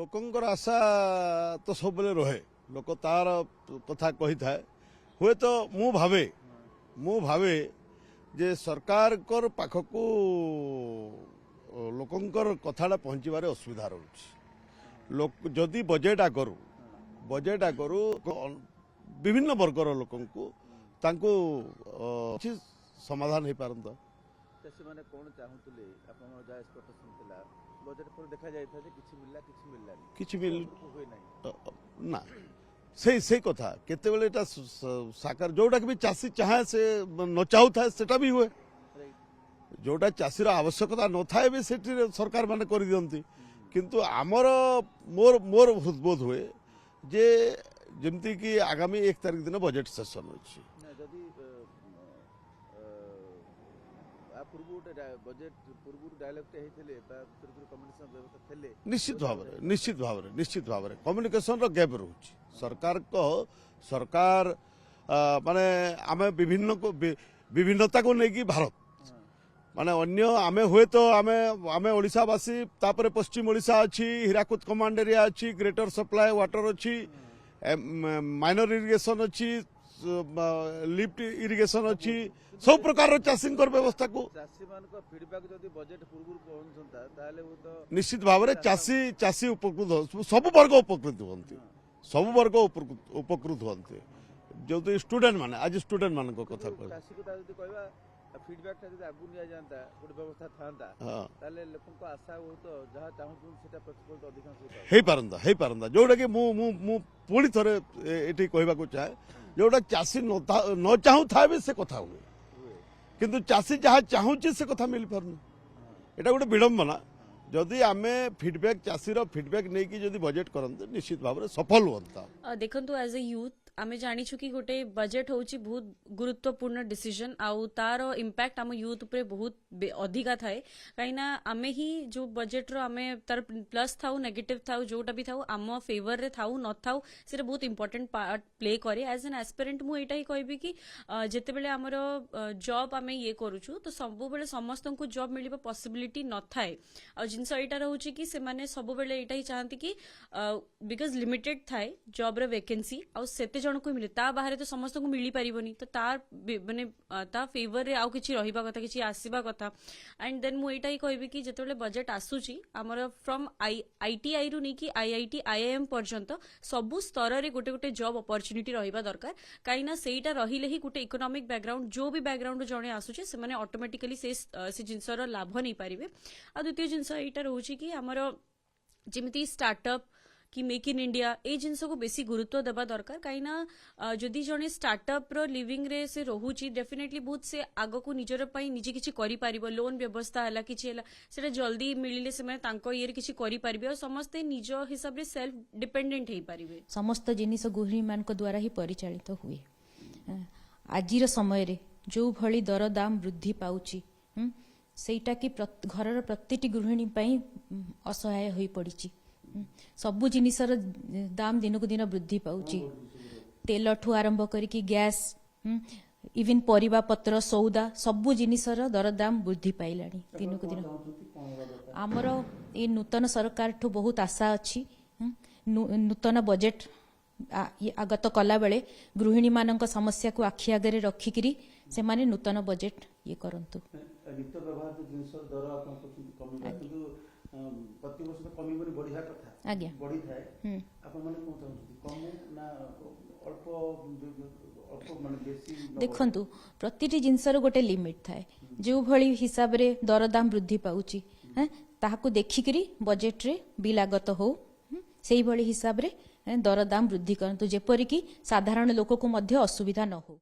लोकंकर आशा तो सब बेले रहे लोक तार कथा कही था हुए तो मु भावे जे सरकार कर पाखकू लोकंकर कथाटा पहुँचबार असुविधा रोचे लोक जदि बजेट आगरू विभिन्न वर्गर लोकंकु तांको समाधान हो पारंता चाषी मैंने कौन चाहूले बजेट पर देखा जाए किछि मिल ना से कथा केते साकार जोटा भी चाषी चाहे से न चाहू था सेटा भी हुए जोटा चाषीर आवश्यकता न थाए भी सेठी सरकार माने कर दियंती किंतु आमर मोर मोर बोध हुए जे जमती कि आगामी 1 तारिख दिन बजेट सेशन अछि निश्चित भाव कम्युनिकेशन गैप रोच सरकार माने आमे विभिन्नता को लेकिन भारत माने अन्य आमे हुए तो आमे ओडिशावासी तापर पश्चिम ओडिशा अच्छी हीराकुद कमांड एरिया अच्छी ग्रेटर सप्लाई वाटर अच्छी माइनर इरिगेशन अच्छी लिफ्ट इरिगेशन अच्छी सब प्रकार चाषी व्यवस्था को निश्चित भाव में चाषी उपकृत सब वर्ग उपकृत हमें जो स्टूडेंट माने आज स्टूडेंट मान कथा फीडबैक आगु नि जाता गोटे व्यवस्था था लोक आशा जहाँ चाहूँ हे पारंदा जोटा कि पुणी थे ये कहवाक चाहे जोटा चाषी न चाहू था भी से कथा हुए किंतु चाषी जहाँ चाहूँ से कथा मिल पार एटा गोटे विडंबना जदि आमे फीडबैक चाषीर फीडबैक नहीं कि जदि बजेट करते निश्चित भाव में सफल हुआ देखंतु एज ए यूथ आमे जानिछु कि गोटे बजेट होची बहुत गुरुत्वपूर्ण डिसीजन आउ तार इंपैक्ट आम यूथ उपरे बहुत अधिका थाए कहीं आमे ही जो बजेट रो आमे तार प्लस थाउ नेगेटिव थाउ जोटा भी थाउ आम फेवर रे थाउ न थाउ से बहुत इंपोर्टेंट पार्ट प्ले करे एज एन एस्पिरेंट मु एटा ही कहबी कि जेते बेले हमर जॉब आमे ये करूछु तो सब बेले समस्त को जॉब मिलिबा पॉसिबिलिटी न थाए आ जिंस एटा रहउची कि से माने सब बेले एटा ही चाहंती कि बिकॉज़ लिमिटेड थाए जॉब रे वैकेंसी आ सेते जन को मिले ता बाहर तो समस्त को मिली पारिबनी तो तार माने ता फेवर रे आउ किछि रहिबा कथा किछि आसीबा कथा एंड देन मु एटा ही कहबी कि जेतेले बजेट आसुची हमर फ्रॉम आईटीआई रु नहीं कि आईआईटी आईआईएम पर्यंत सबु स्तर रे गोटे गोटे जॉब अपॉर्चुनिटी रहिबा दरकार काईना सेटा रहिले ही गोटे इकोनॉमिक बैकग्राउंड जो भी बैकग्राउंड जणे आसुची से माने ऑटोमेटिकली से जिंसर लाभ नहीं पारिबे आ द्वितीय जिंस एटा रहउची कि हमर जेमिति स्टार्टअप कि मेक इन इंडिया ए जिनस को बेसी गुरुत्व देवा दरकार कहीं जदि जड़े स्टार्टअप रो लिविंग रे से रोची डेफिनेटली बहुत से आग को निजर पाई निजे किछि करि पारिबो लोन व्यवस्था हला किछि हला सेटा जल्दी मिलिले से माने तांको ये किछि करि पारिबे और समस्त निज हिसाब रे सेल्फ डिपेंडेंट हे पारिबे समस्त जिनिस गृहिणी मान को द्वारा ही परिचालित हुए आजिर समय रे जो भली दर दाम वृद्धि पाउची सेटा कि घरर प्रतिटी गृहिणी पाई असहाय होई पड़िची सबु जिनिसर दाम दिन को दिन वृद्धि पाउची तेल ठू आरंभ करिकी गैस इवन परिबा पत्र सौदा सबु जिनिसर दर दाम वृद्धि पाइलानी दिन को दिन आमर ए नूतन सरकार ठू बहुत आशा अछि नूतन बजेट आगत कला बेले गृहिणी मानक समस्या को आखि आगे रखिकी से माने नूतन बजेट ये करंतु देखंतु प्रतिटी जिनसर गोटे लिमिट थाए जो भली हिसाब रे दरदाम वृद्धि पाउची ताहाको देखिकरी बजेट रे बिल आगत हो सेही भली हिसाब रे दरदाम वृद्धि करंतु जेपरि कि साधारण लोक को मध्य असुविधा न हो।